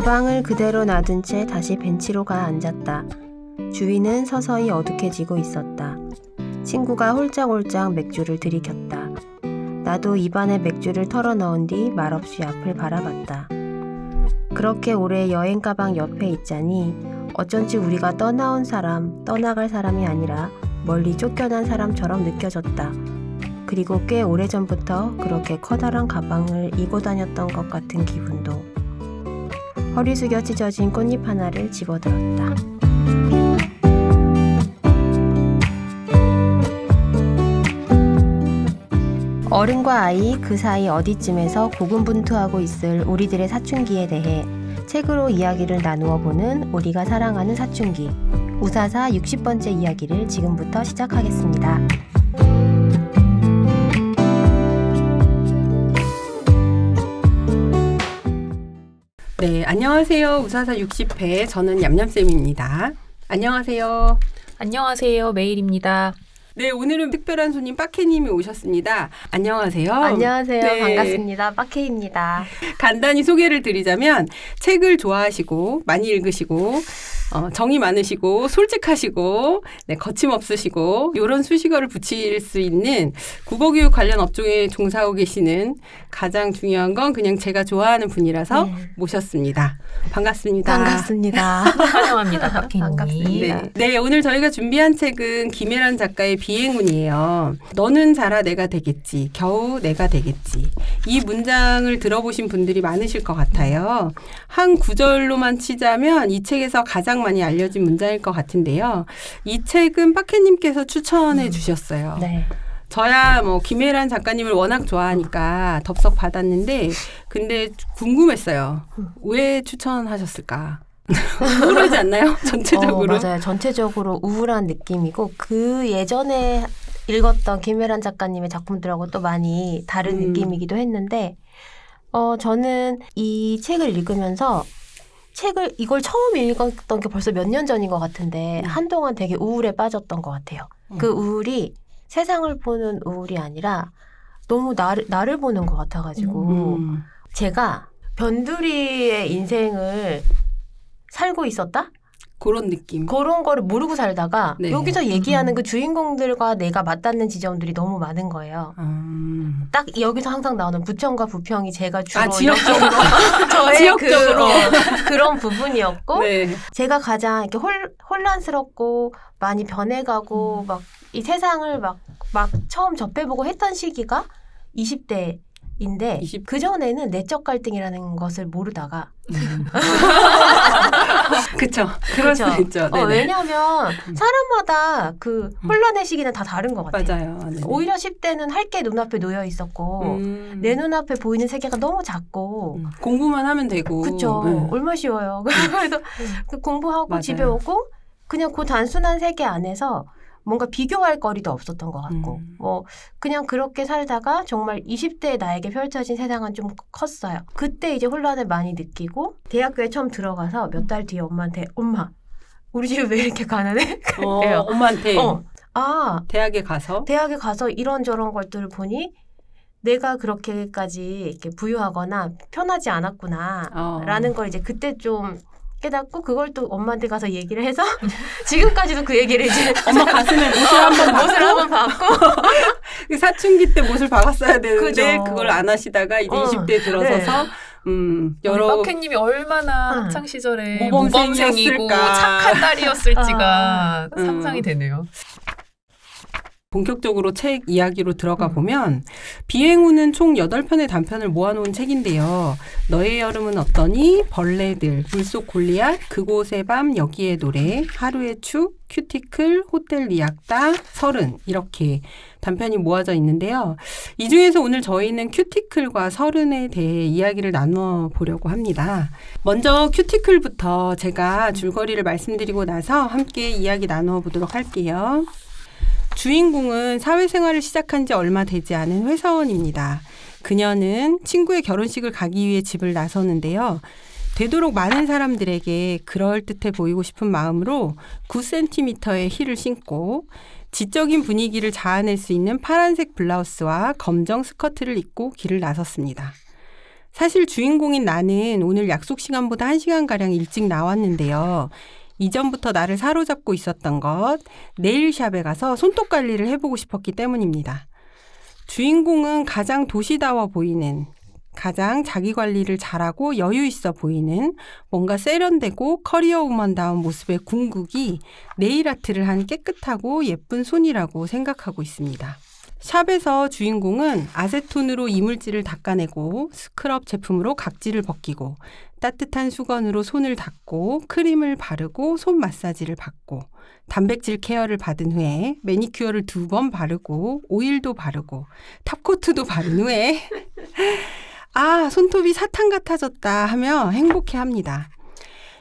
가방을 그대로 놔둔 채 다시 벤치로 가 앉았다. 주위는 서서히 어둑해지고 있었다. 친구가 홀짝홀짝 맥주를 들이켰다. 나도 입안에 맥주를 털어넣은 뒤 말없이 앞을 바라봤다. 그렇게 오래 여행 가방 옆에 있자니 어쩐지 우리가 떠나갈 사람이 아니라 멀리 쫓겨난 사람처럼 느껴졌다. 그리고 꽤 오래전부터 그렇게 커다란 가방을 이고 다녔던 것 같은 기분도. 허리 숙여 찢어진 꽃잎 하나를 집어들었다. 어른과 아이 그 사이 어디쯤에서 고군분투하고 있을 우리들의 사춘기에 대해 책으로 이야기를 나누어 보는 우리가 사랑하는 사춘기 우사사 60번째 이야기를 지금부터 시작하겠습니다. 네, 안녕하세요. 우사사 60회 저는 얌얌쌤입니다. 안녕하세요. 안녕하세요. 메일입니다. 네, 오늘은 특별한 손님 빠케님이 오셨습니다. 안녕하세요. 안녕하세요. 네. 반갑습니다. 빠케입니다. 간단히 소개를 드리자면 책을 좋아하시고 많이 읽으시고 정이 많으시고 솔직하시고 네, 거침없으시고 이런 수식어를 붙일 수 있는 국어교육 관련 업종에 종사하고 계시는 가장 중요한 건 그냥 제가 좋아하는 분이라서 모셨습니다. 반갑습니다. 반갑습니다. 환영합니다. 박혜님. 반갑습니다. 네, 오늘 저희가 준비한 책은 김혜란 작가의 비행운이에요. 너는 자라 내가 되겠지. 겨우 내가 되겠지. 이 문장을 들어보신 분들이 많으실 것 같아요. 한 구절로만 치자면 이 책에서 가장 많이 알려진 문장일 것 같은데요. 이 책은 빠케님께서 추천해 주셨어요. 네. 저야 뭐 김혜란 작가님을 워낙 좋아하니까 덥석 받았는데 근데 궁금했어요. 왜 추천하셨을까? 우울하지 않나요? 전체적으로. 맞아요. 전체적으로 우울한 느낌이고 그 예전에 읽었던 김혜란 작가님의 작품들하고 또 많이 다른 느낌이기도 했는데 저는 이 책을 읽으면서 이걸 처음 읽었던 게 벌써 몇 년 전인 것 같은데 한동안 되게 우울에 빠졌던 것 같아요. 그 우울이 세상을 보는 우울이 아니라 너무 나를 보는 것 같아가지고 제가 변두리의 인생을 살고 있었다? 그런 느낌. 그런 거를 모르고 살다가 네. 여기서 얘기하는 그 주인공들과 내가 맞닿는 지점들이 너무 많은 거예요. 딱 여기서 항상 나오는 부평과 부평이 제가 주로 지역적으로 저의 지역적으로 그런 부분이었고 네. 제가 가장 이렇게 혼란스럽고 많이 변해가고 막 이 세상을 막 처음 접해보고 했던 시기가 20대인데 그 전에는 내적 갈등이라는 것을 모르다가 그렇죠. 그럴 수 있죠. 왜냐하면 사람마다 그 혼란의 시기는 다 다른 것 같아요. 맞아요. 네네. 오히려 10대는 할 게 눈앞에 놓여 있었고 내 눈앞에 보이는 세계가 너무 작고 공부만 하면 되고 그렇죠. 얼마나 쉬워요. 그래서 공부하고 맞아요. 집에 오고 그냥 그 단순한 세계 안에서 뭔가 비교할 거리도 없었던 것 같고 뭐 그냥 그렇게 살다가 정말 20대의 나에게 펼쳐진 세상은 좀 컸어요. 그때 이제 혼란을 많이 느끼고 대학교에 처음 들어가서 몇 달 뒤에 엄마한테 엄마 우리 집이 왜 이렇게 가난해? 그래요. 엄마한테 대학에 가서 이런저런 것들을 보니 내가 그렇게까지 이렇게 부유하거나 편하지 않았구나 라는 걸 이제 그때 좀 깨닫고 그걸 또 엄마한테 가서 얘기를 해서 지금까지도 그 얘기를 이제 엄마 가슴에 못을 한번 박고 사춘기 때 못을 박았어야 되는데 그죠. 그걸 안 하시다가 이제 20대 들어서서 여러 빠케님이 얼마나 학창 시절에 모범생이었을까. 모범생이고 착한 딸이었을지가 상상이 되네요. 본격적으로 책 이야기로 들어가 보면 비행운은 총 8편의 단편을 모아놓은 책인데요. 너의 여름은 어떠니? 벌레들, 물속 골리앗, 그곳의 밤, 여기의 노래, 하루의 축, 큐티클, 호텔 리악다, 서른 이렇게 단편이 모아져 있는데요. 이 중에서 오늘 저희는 큐티클과 서른에 대해 이야기를 나눠 보려고 합니다. 먼저 큐티클부터 제가 줄거리를 말씀드리고 나서 함께 이야기 나눠 보도록 할게요. 주인공은 사회생활을 시작한 지 얼마 되지 않은 회사원입니다. 그녀는 친구의 결혼식을 가기 위해 집을 나서는데요. 되도록 많은 사람들에게 그럴듯해 보이고 싶은 마음으로 9cm의 힐을 신고 지적인 분위기를 자아낼 수 있는 파란색 블라우스와 검정 스커트를 입고 길을 나섰습니다. 사실 주인공인 나는 오늘 약속 시간보다 1시간가량 일찍 나왔는데요. 이전부터 나를 사로잡고 있었던 것, 네일샵에 가서 손톱 관리를 해보고 싶었기 때문입니다. 주인공은 가장 도시다워 보이는, 가장 자기 관리를 잘하고 여유 있어 보이는, 뭔가 세련되고 커리어 우먼다운 모습의 궁극이 네일 아트를 한 깨끗하고 예쁜 손이라고 생각하고 있습니다. 샵에서 주인공은 아세톤으로 이물질을 닦아내고 스크럽 제품으로 각질을 벗기고 따뜻한 수건으로 손을 닦고 크림을 바르고 손 마사지를 받고 단백질 케어를 받은 후에 매니큐어를 2번 바르고 오일도 바르고 탑코트도 바른 후에 아, 손톱이 사탕 같아졌다 하며 행복해합니다.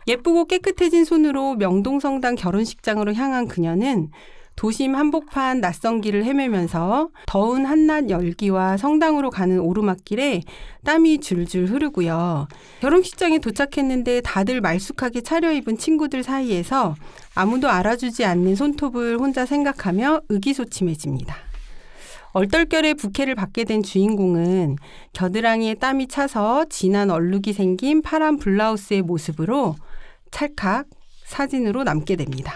예쁘고 깨끗해진 손으로 명동성당 결혼식장으로 향한 그녀는 도심 한복판 낯선 길을 헤매면서 더운 한낮 열기와 성당으로 가는 오르막길에 땀이 줄줄 흐르고요. 결혼식장에 도착했는데 다들 말쑥하게 차려입은 친구들 사이에서 아무도 알아주지 않는 손톱을 혼자 생각하며 의기소침해집니다. 얼떨결에 부케를 받게 된 주인공은 겨드랑이에 땀이 차서 진한 얼룩이 생긴 파란 블라우스의 모습으로 찰칵 사진으로 남게 됩니다.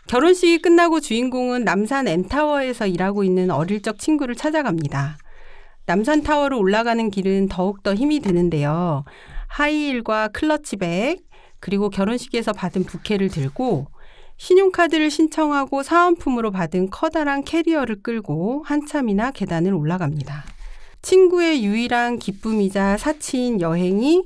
결혼식이 끝나고 주인공은 남산 N타워에서 일하고 있는 어릴 적 친구를 찾아갑니다. 남산타워로 올라가는 길은 더욱더 힘이 드는데요. 하이힐과 클러치백, 그리고 결혼식에서 받은 부케를 들고 신용카드를 신청하고 사은품으로 받은 커다란 캐리어를 끌고 한참이나 계단을 올라갑니다. 친구의 유일한 기쁨이자 사치인 여행이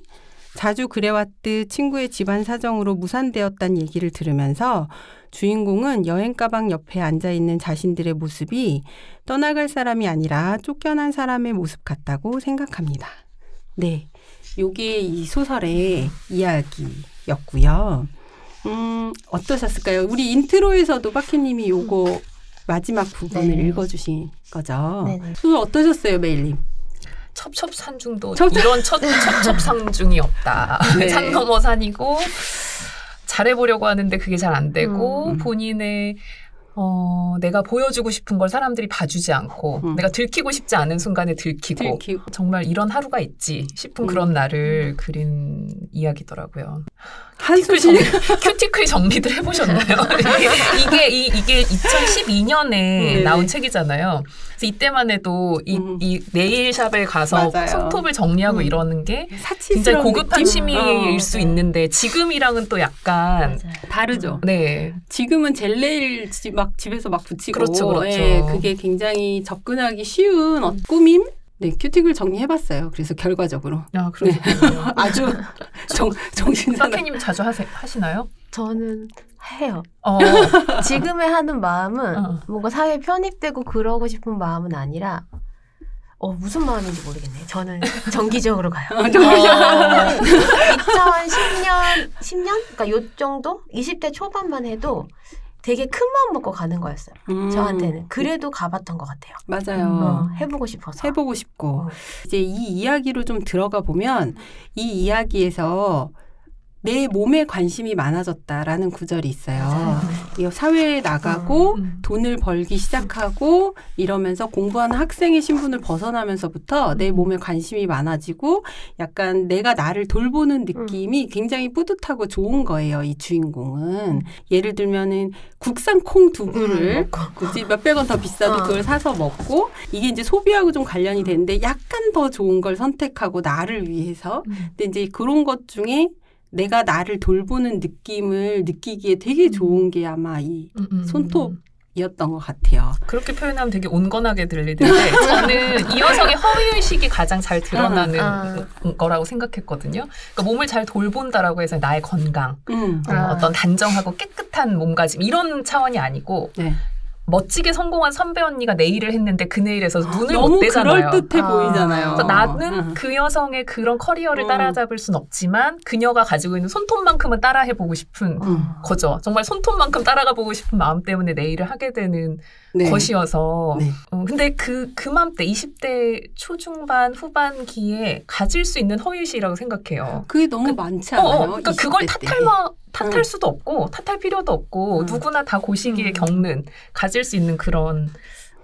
자주 그래왔듯 친구의 집안 사정으로 무산되었다는 얘기를 들으면서 주인공은 여행 가방 옆에 앉아있는 자신들의 모습이 떠나갈 사람이 아니라 쫓겨난 사람의 모습 같다고 생각합니다. 네, 요게 이 소설의 이야기였고요. 어떠셨을까요? 우리 인트로에서도 박희님이 요거 마지막 부분을 네. 읽어주신 거죠. 네네. 소설 어떠셨어요, 메일님? 첩첩산중도 이런 첩첩산중이 없다. 네. 산 넘어 산이고 잘해보려고 하는데 그게 잘 안 되고 본인의 내가 보여주고 싶은 걸 사람들이 봐주지 않고 내가 들키고 싶지 않은 순간에 들키고 정말 이런 하루가 있지 싶은 그런 날을 그린 이야기더라고요. 큐티클 정리들 해보셨나요? 이게 2012년에 나온 책이잖아요. 그래서 이때만 해도 이 네일샵에 가서 맞아요. 손톱을 정리하고 이러는 게 굉장히 사치스러운 고급한 느낌? 취미일 수 있는데 지금이랑은 또 약간 맞아요. 다르죠. 네. 지금은 젤네일 집에서 막 붙이고 그렇죠. 예, 그게 굉장히 접근하기 쉬운 꾸밈? 네, 큐티클 정리해봤어요. 그래서 결과적으로 아, 그러시군요. 아주 정신사나. 사케님 자주 하시나요? 저는 해요. 지금에 하는 마음은 뭔가 사회에 편입되고 그러고 싶은 마음은 아니라 무슨 마음인지 모르겠네요. 저는 정기적으로 가요. 2010년? 그러니까 요 정도? 20대 초반만 해도 되게 큰 마음 먹고 가는 거였어요. 저한테는. 그래도 가봤던 것 같아요. 맞아요. 해보고 싶어서. 해보고 싶고. 이제 이 이야기로 좀 들어가 보면 이 이야기에서 내 몸에 관심이 많아졌다라는 구절이 있어요. 이 사회에 나가고 돈을 벌기 시작하고 이러면서 공부하는 학생의 신분을 벗어나면서부터 내 몸에 관심이 많아지고 약간 내가 나를 돌보는 느낌이 굉장히 뿌듯하고 좋은 거예요. 이 주인공은. 예를 들면은 국산 콩 두부를 굳이 몇백 원 더 비싸도 그걸 사서 먹고 이게 이제 소비하고 좀 관련이 되는데 약간 더 좋은 걸 선택하고 나를 위해서. 근데 이제 그런 것 중에 내가 나를 돌보는 느낌을 느끼기에 되게 좋은 게 아마 이 손톱이었던 것 같아요. 그렇게 표현하면 되게 온건하게 들리는데 저는 이 여성의 허위의식이 가장 잘 드러나는 거라고 생각했거든요. 그러니까 몸을 잘 돌본다라고 해서 나의 건강, 어떤 단정하고 깨끗한 몸가짐 이런 차원이 아니고 네. 멋지게 성공한 선배 언니가 네일을 했는데 그 네일에서 눈을 못 너무 떼잖아요. 그럴듯해 보이잖아요. 나는 그 여성의 그런 커리어를 따라잡을 순 없지만 그녀가 가지고 있는 손톱만큼은 따라해보고 싶은 거죠. 정말 손톱만큼 따라가보고 싶은 마음 때문에 네일을 하게 되는 것이어서. 네. 근데 그 맘때 20대 초중반 후반기에 가질 수 있는 허위의식이라고 생각해요. 그게 너무 많지 않아요? 그러니까 그걸 탓할 수도 없고 탓할 필요도 없고 누구나 다 그 시기에 겪는 가질 수 있는 그런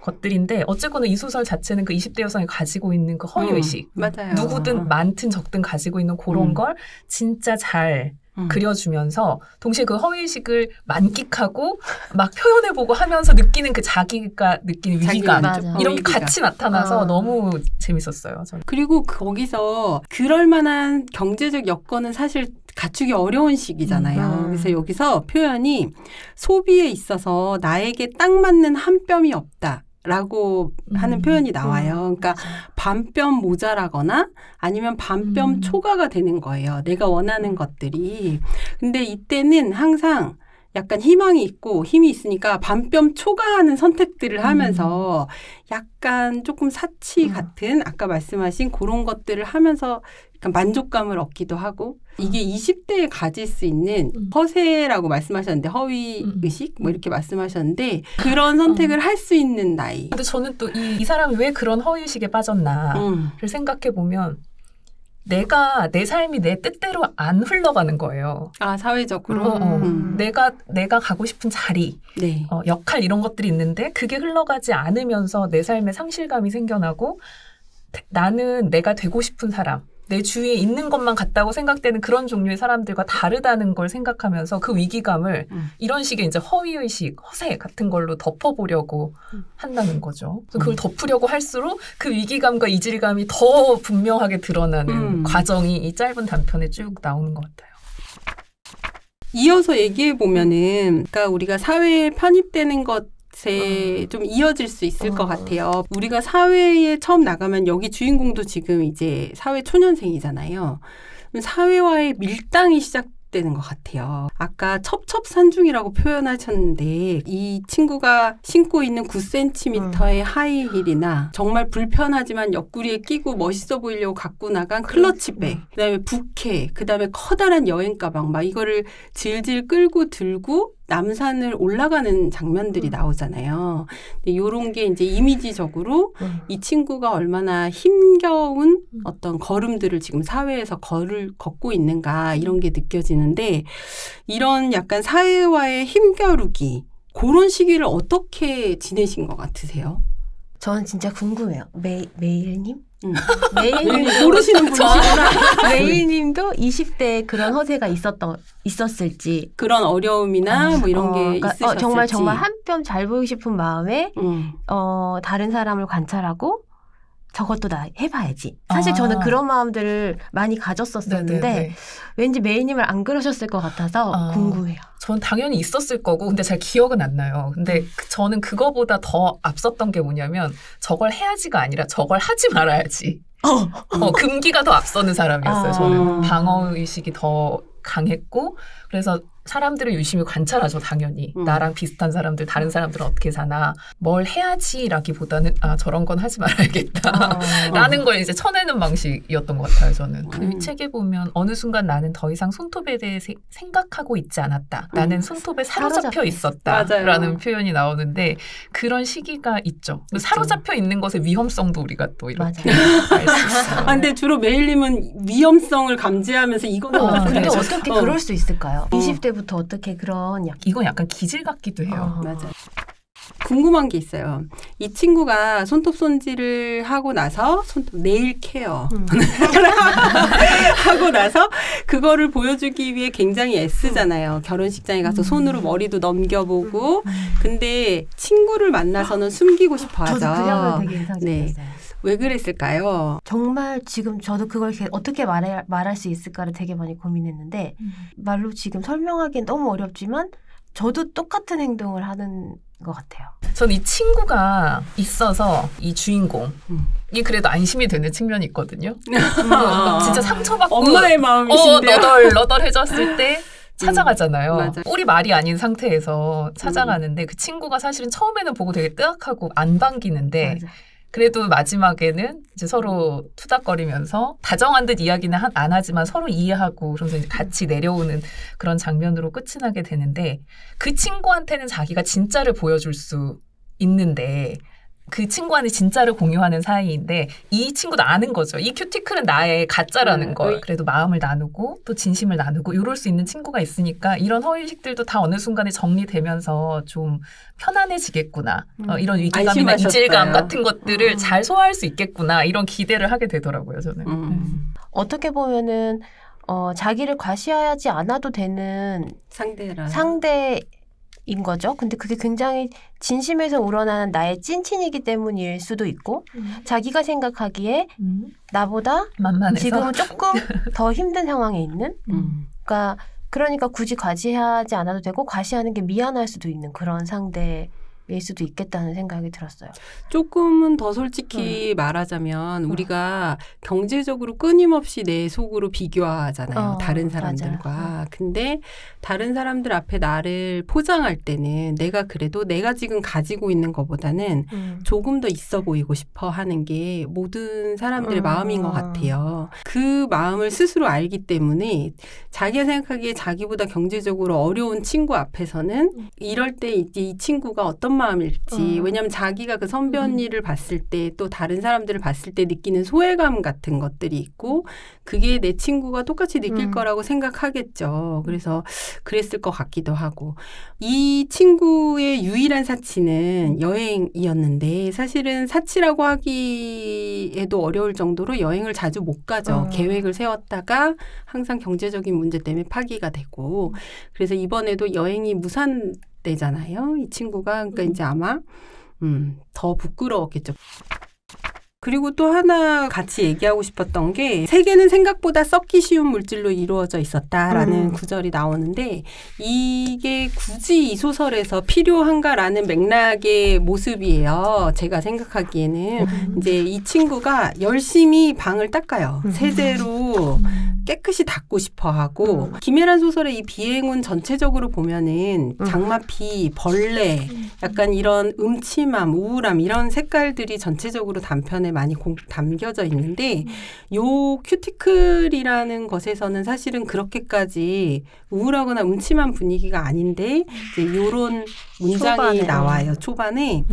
것들인데 어쨌거나 이 소설 자체는 그 20대 여성이 가지고 있는 그 허위의식 맞아요. 누구든 많든 적든 가지고 있는 그런 걸 진짜 잘 그려주면서 동시에 그 허위의식을 만끽하고 막 표현해보고 하면서 느끼는 그 자기가 느끼는 위기감 이런 게 같이 나타나서 너무 재밌었어요. 저는. 그리고 거기서 그럴 만한 경제적 여건은 사실 갖추기 어려운 시기잖아요. 그래서 여기서 표현이 소비에 있어서 나에게 딱 맞는 한 뼘이 없다. 라고 하는 표현이 나와요. 그러니까 반뼘 모자라거나 아니면 반뼘 초과가 되는 거예요. 내가 원하는 것들이. 근데 이때는 항상 약간 희망이 있고 힘이 있으니까 반뼘 초과하는 선택들을 하면서 약간 조금 사치 같은 아까 말씀하신 그런 것들을 하면서 약간 만족감을 얻기도 하고 이게 20대에 가질 수 있는 허세라고 말씀하셨는데 허위의식 뭐 이렇게 말씀하셨는데 그런 선택을 할 수 있는 나이. 근데 저는 또 이 사람이 왜 그런 허위의식에 빠졌나를 생각해 보면 내가 내 삶이 내 뜻대로 안 흘러가는 거예요. 아 사회적으로? 내가 가고 싶은 자리, 네. 역할 이런 것들이 있는데 그게 흘러가지 않으면서 내 삶에 상실감이 생겨나고 나는 내가 되고 싶은 사람 내 주위에 있는 것만 같다고 생각되는 그런 종류의 사람들과 다르다는 걸 생각하면서 그 위기감을 이런 식의 이제 허위의식, 허세 같은 걸로 덮어보려고 한다는 거죠. 그래서 그걸 덮으려고 할수록 그 위기감과 이질감이 더 분명하게 드러나는 과정이 이 짧은 단편에 쭉 나오는 것 같아요. 이어서 얘기해 보면은, 그러니까 우리가 사회에 편입되는 것에 좀 이어질 수 있을 것 같아요. 우리가 사회에 처음 나가면 여기 주인공도 지금 이제 사회 초년생이잖아요. 사회와의 밀당이 시작되는 것 같아요. 아까 첩첩산중이라고 표현하셨는데 이 친구가 신고 있는 9cm의 하이힐이나 정말 불편하지만 옆구리에 끼고 멋있어 보이려고 갖고 나간 클러치백, 그다음에 부케, 그다음에 커다란 여행 가방 막 이거를 질질 끌고 들고 남산을 올라가는 장면들이 나오잖아요. 근데 요런 게 이제 이미지적으로 이 친구가 얼마나 힘겨운 어떤 걸음들을 지금 사회에서 걷고 있는가 이런 게 느껴지는데 이런 약간 사회와의 힘겨루기 그런 시기를 어떻게 지내신 것 같으세요? 저는 진짜 궁금해요. 메일님? 메일님 모르시는 분이시구나. 메일님도 20대에 그런 허세가 있었을지 그런 어려움이나 뭐 이런 게 그러니까 있으셨을지 정말 한 뼘 잘 보이고 싶은 마음에 다른 사람을 관찰하고 저것도 나 해봐야지. 사실 저는 그런 마음들을 많이 가졌었었는데 네네네. 왠지 메이님을 안 그러셨을 것 같아서 궁금해요. 전 당연히 있었을 거고 근데 잘 기억은 안 나요. 근데 저는 그거보다 더 앞섰던 게 뭐냐면 저걸 해야지가 아니라 저걸 하지 말아야지. 금기가 더 앞서는 사람이었어요. 저는 방어의식이 더 강했고 그래서 사람들을 유심히 관찰하죠. 당연히. 나랑 비슷한 사람들, 다른 사람들은 어떻게 사나. 뭘 해야지라기보다는 저런 건 하지 말아야겠다. 라는 걸 이제 쳐내는 방식이었던 것 같아요. 저는. 그 책에 보면 어느 순간 나는 더 이상 손톱에 대해 생각하고 있지 않았다. 나는 손톱에 사로잡혀 있었다. 맞아요. 라는 표현이 나오는데 그런 시기가 있죠. 사로잡혀 있는 것의 위험성도 우리가 또 이렇게 알 수 있어요. 근데 주로 메일님은 위험성을 감지하면서 이거는 근데 어떻게 그럴 수 있을까요? 20대부터 어떻게 그런 이건 약간 기질 같기도 해요. 맞아요. 궁금한 게 있어요. 이 친구가 손톱 손질을 하고 나서 네일 케어 하고 나서 그거를 보여주기 위해 굉장히 애쓰잖아요. 결혼식장에 가서 손으로 머리도 넘겨보고 근데 친구를 만나서는 숨기고 싶어 하죠. 저도 그 장면 되게 인상적이었어요. 왜 그랬을까요? 정말 지금 저도 그걸 어떻게 말할 수 있을까를 되게 많이 고민했는데 말로 지금 설명하기엔 너무 어렵지만 저도 똑같은 행동을 하는 것 같아요. 저는 이 친구가 있어서 이 주인공이 그래도 안심이 되는 측면이 있거든요. 진짜 상처받고 엄마의 마음이신데요. 너덜너덜해졌을 때 찾아가잖아요. 맞아. 꼴이 말이 아닌 상태에서 찾아가는데 그 친구가 사실은 처음에는 보고 되게 뜨악하고 안 반기는데 맞아. 그래도 마지막에는 이제 서로 투닥거리면서 다정한 듯 이야기는 안 하지만 서로 이해하고 그러면서 이제 같이 내려오는 그런 장면으로 끝이 나게 되는데 그 친구한테는 자기가 진짜를 보여줄 수 있는데 그 친구와는 진짜를 공유하는 사이인데 이 친구도 아는 거죠. 이 큐티클은 나의 가짜라는 걸. 그래도 마음을 나누고 또 진심을 나누고 이럴 수 있는 친구가 있으니까 이런 허위식들도 다 어느 순간에 정리되면서 좀 편안해지겠구나. 이런 위기감이나 이질감 같은 것들을 잘 소화할 수 있겠구나. 이런 기대를 하게 되더라고요. 저는. 어떻게 보면은 자기를 과시하지 않아도 되는 상대인 거죠. 근데 그게 굉장히 진심에서 우러나는 나의 찐친이기 때문일 수도 있고 자기가 생각하기에 나보다 만만해서. 지금은 조금 더 힘든 상황에 있는 그러니까 굳이 과시하지 않아도 되고 과시하는 게 미안할 수도 있는 그런 상대일 수도 있겠다는 생각이 들었어요. 조금은 더 솔직히 말하자면 우리가 경제적으로 끊임없이 내 속으로 비교하잖아요. 다른 사람들과. 근데 다른 사람들 앞에 나를 포장할 때는 내가 그래도 내가 지금 가지고 있는 것보다는 조금 더 있어 보이고 싶어 하는 게 모든 사람들의 마음인 것 같아요. 그 마음을 스스로 알기 때문에 자기가 생각하기에 자기보다 경제적으로 어려운 친구 앞에서는 이럴 때 이제 이 친구가 어떤 마음일지 왜냐하면 자기가 그 선배 언니를 봤을 때 또 다른 사람들을 봤을 때 느끼는 소외감 같은 것들이 있고 그게 내 친구가 똑같이 느낄 거라고 생각하겠죠. 그래서 그랬을 것 같기도 하고 이 친구의 유일한 사치는 여행이었는데 사실은 사치라고 하기에도 어려울 정도로 여행을 자주 못 가죠. 계획을 세웠다가 항상 경제적인 문제 때문에 파기가 되고 그래서 이번에도 여행이 무산되잖아요. 이 친구가 그러니까 이제 아마 더 부끄러웠겠죠. 그리고 또 하나 같이 얘기하고 싶었던 게 세계는 생각보다 썩기 쉬운 물질로 이루어져 있었다라는 구절이 나오는데 이게 굳이 이 소설에서 필요한가라는 맥락의 모습이에요. 제가 생각하기에는 이제 이 친구가 열심히 방을 닦아요. 세제로 깨끗이 닦고 싶어 하고 김혜란 소설의 이 비행운 전체적으로 보면은 장마비, 벌레, 약간 이런 음침함, 우울함 이런 색깔들이 전체적으로 단편에 많이 담겨져 있는데 요 큐티클이라는 것에서는 사실은 그렇게까지 우울하거나 음침한 분위기가 아닌데 이제 요런 문장이 나와요. 초반에.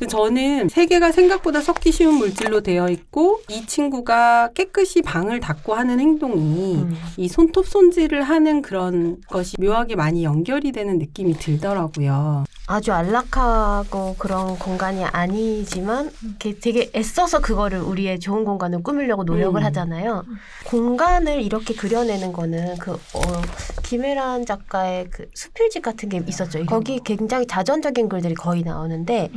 저는 세계가 생각보다 썩기 쉬운 물질로 되어 있고 이 친구가 깨끗이 방을 닦고 하는 행동이 이 손톱 손질을 하는 그런 것이 묘하게 많이 연결이 되는 느낌이 들더라고요. 아주 안락하고 그런 공간이 아니지만 되게 애써서 그거를 우리의 좋은 공간을 꾸미려고 노력을 하잖아요. 공간을 이렇게 그려내는 거는 김혜란 작가의 그 수필집 같은 게 있었죠. 거기 굉장히 자전적인 글들이 거의 나오는데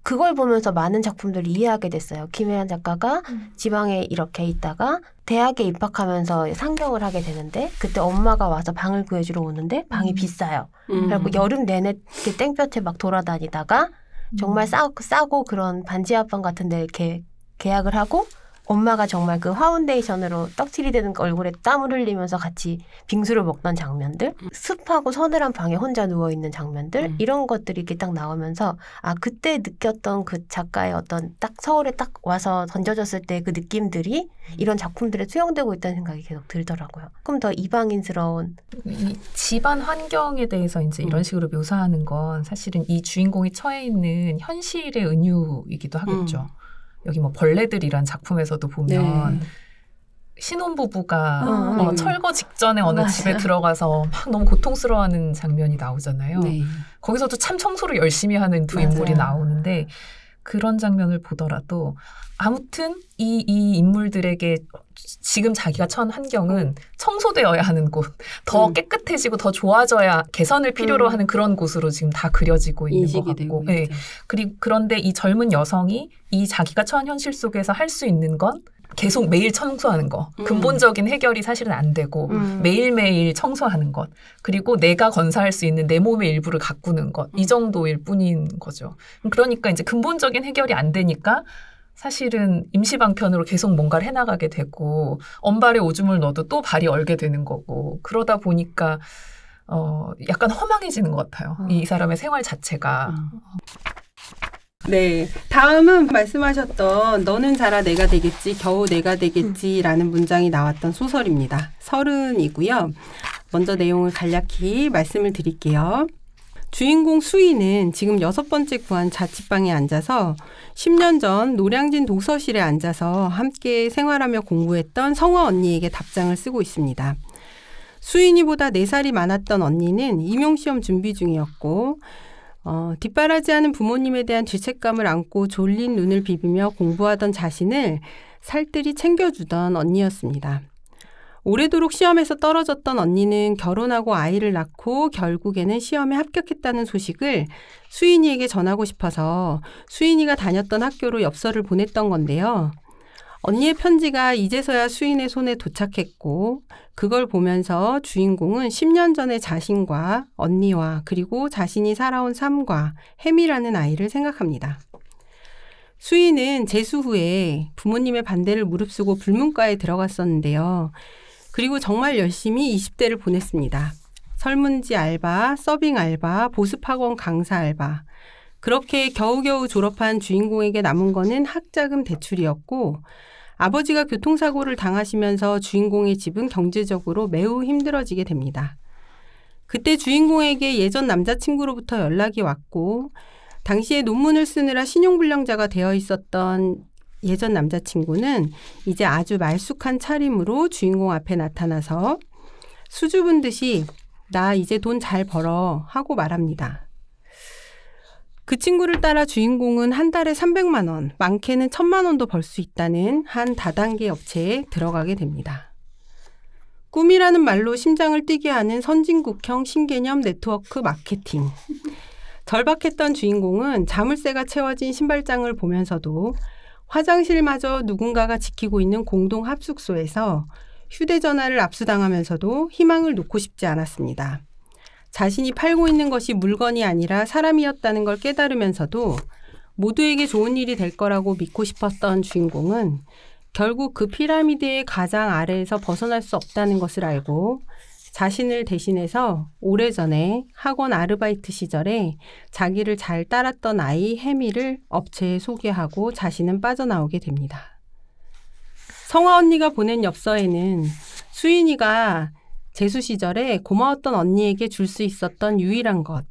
그걸 보면서 많은 작품들을 이해하게 됐어요. 김혜란 작가가 지방에 이렇게 있다가 대학에 입학하면서 상경을 하게 되는데 그때 엄마가 와서 방을 구해주러 오는데 방이 비싸요. 그리고 여름 내내 이렇게 땡볕에 막 돌아다니다가 정말 싸고 그런 반지하방 같은 데 이렇게 계약을 하고 엄마가 정말 그 파운데이션으로 떡칠이 되는 얼굴에 땀을 흘리면서 같이 빙수를 먹던 장면들, 습하고 서늘한 방에 혼자 누워있는 장면들, 이런 것들이 이렇게 딱 나오면서 그때 느꼈던 그 작가의 어떤 딱 서울에 딱 와서 던져졌을 때 그 느낌들이 이런 작품들에 수용되고 있다는 생각이 계속 들더라고요. 조금 더 이방인스러운. 이 집안 환경에 대해서 이제 이런 식으로 묘사하는 건 사실은 이 주인공이 처해 있는 현실의 은유이기도 하겠죠. 여기 뭐 벌레들이란 작품에서도 보면 신혼부부가 철거 직전에 어느 맞아요. 집에 들어가서 막 너무 고통스러워하는 장면이 나오잖아요. 네. 거기서도 참 청소를 열심히 하는 두 인물이 나오는데 그런 장면을 보더라도 아무튼 이 인물들에게 지금 자기가 처한 환경은 청소되어야 하는 곳, 더 깨끗해지고 더 좋아져야 개선을 필요로 하는 그런 곳으로 지금 다 그려지고 있는 것 같고, 네. 그런데 이 젊은 여성이 이 자기가 처한 현실 속에서 할 수 있는 건 계속 매일 청소하는 거. 근본적인 해결이 사실은 안 되고 매일매일 청소하는 것. 그리고 내가 건사할 수 있는 내 몸의 일부를 가꾸는 것. 이 정도일 뿐인 거죠. 그러니까 이제 근본적인 해결이 안 되니까 사실은 임시방편으로 계속 뭔가를 해나가게 되고 언발에 오줌을 넣어도 또 발이 얼게 되는 거고 그러다 보니까 약간 허망해지는 것 같아요. 이 사람의 생활 자체가. 네. 다음은 말씀하셨던 너는 자라 내가 되겠지, 겨우 내가 되겠지라는 문장이 나왔던 소설입니다. 30이고요. 먼저 내용을 간략히 말씀을 드릴게요. 주인공 수인은 지금 6번째 구한 자취방에 앉아서 10년 전 노량진 독서실에 앉아서 함께 생활하며 공부했던 성화 언니에게 답장을 쓰고 있습니다. 수인이보다 4살이 많았던 언니는 임용시험 준비 중이었고 뒷바라지하는 부모님에 대한 죄책감을 안고 졸린 눈을 비비며 공부하던 자신을 살뜰히 챙겨주던 언니였습니다. 오래도록 시험에서 떨어졌던 언니는 결혼하고 아이를 낳고 결국에는 시험에 합격했다는 소식을 수인이에게 전하고 싶어서 수인이가 다녔던 학교로 엽서를 보냈던 건데요. 언니의 편지가 이제서야 수인의 손에 도착했고 그걸 보면서 주인공은 10년 전의 자신과 언니와 그리고 자신이 살아온 삶과 혜미라는 아이를 생각합니다. 수인은 재수 후에 부모님의 반대를 무릅쓰고 불문과에 들어갔었는데요. 그리고 정말 열심히 20대를 보냈습니다. 설문지 알바, 서빙 알바, 보습학원 강사 알바. 그렇게 겨우겨우 졸업한 주인공에게 남은 거는 학자금 대출이었고 아버지가 교통사고를 당하시면서 주인공의 집은 경제적으로 매우 힘들어지게 됩니다. 그때 주인공에게 예전 남자친구로부터 연락이 왔고 당시에 논문을 쓰느라 신용불량자가 되어 있었던 예전 남자친구는 이제 아주 말쑥한 차림으로 주인공 앞에 나타나서 수줍은 듯이 나 이제 돈 잘 벌어 하고 말합니다. 그 친구를 따라 주인공은 한 달에 300만 원, 많게는 1000만 원도 벌 수 있다는 한 다단계 업체에 들어가게 됩니다. 꿈이라는 말로 심장을 뛰게 하는 선진국형 신개념 네트워크 마케팅. 절박했던 주인공은 자물쇠가 채워진 신발장을 보면서도 화장실마저 누군가가 지키고 있는 공동 합숙소에서 휴대전화를 압수당하면서도 희망을 놓고 싶지 않았습니다. 자신이 팔고 있는 것이 물건이 아니라 사람이었다는 걸 깨달으면서도 모두에게 좋은 일이 될 거라고 믿고 싶었던 주인공은 결국 그 피라미드의 가장 아래에서 벗어날 수 없다는 것을 알고 자신을 대신해서 오래전에 학원 아르바이트 시절에 자기를 잘 따랐던 아이 혜미를 업체에 소개하고 자신은 빠져나오게 됩니다. 성화 언니가 보낸 엽서에는 수인이가 재수 시절에 고마웠던 언니에게 줄 수 있었던 유일한 것,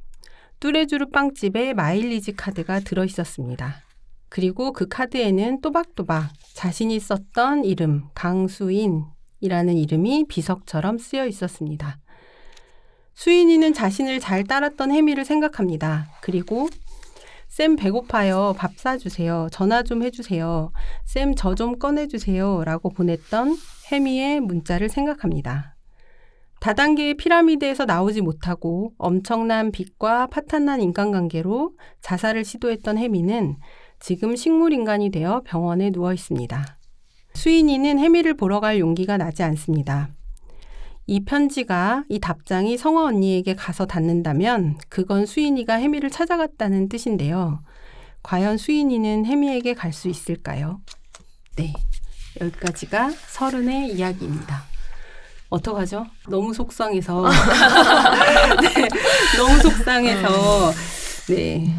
뚜레쥬르 빵집의 마일리지 카드가 들어있었습니다. 그리고 그 카드에는 또박또박 자신이 썼던 이름, 강수인이라는 이름이 비석처럼 쓰여 있었습니다. 수인이는 자신을 잘 따랐던 혜미를 생각합니다. 그리고 쌤 배고파요. 밥 사주세요. 전화 좀 해주세요. 쌤 저 좀 꺼내주세요. 라고 보냈던 혜미의 문자를 생각합니다. 다단계의 피라미드에서 나오지 못하고 엄청난 빚과 파탄난 인간관계로 자살을 시도했던 혜미는 지금 식물인간이 되어 병원에 누워 있습니다. 수인이는 혜미를 보러 갈 용기가 나지 않습니다. 이 편지가, 이 답장이 성화 언니에게 가서 닿는다면 그건 수인이가 혜미를 찾아갔다는 뜻인데요. 과연 수인이는 혜미에게 갈 수 있을까요? 네, 여기까지가 서른의 이야기입니다. 어떡하죠? 너무 속상해서 네, 너무 속상해서 네.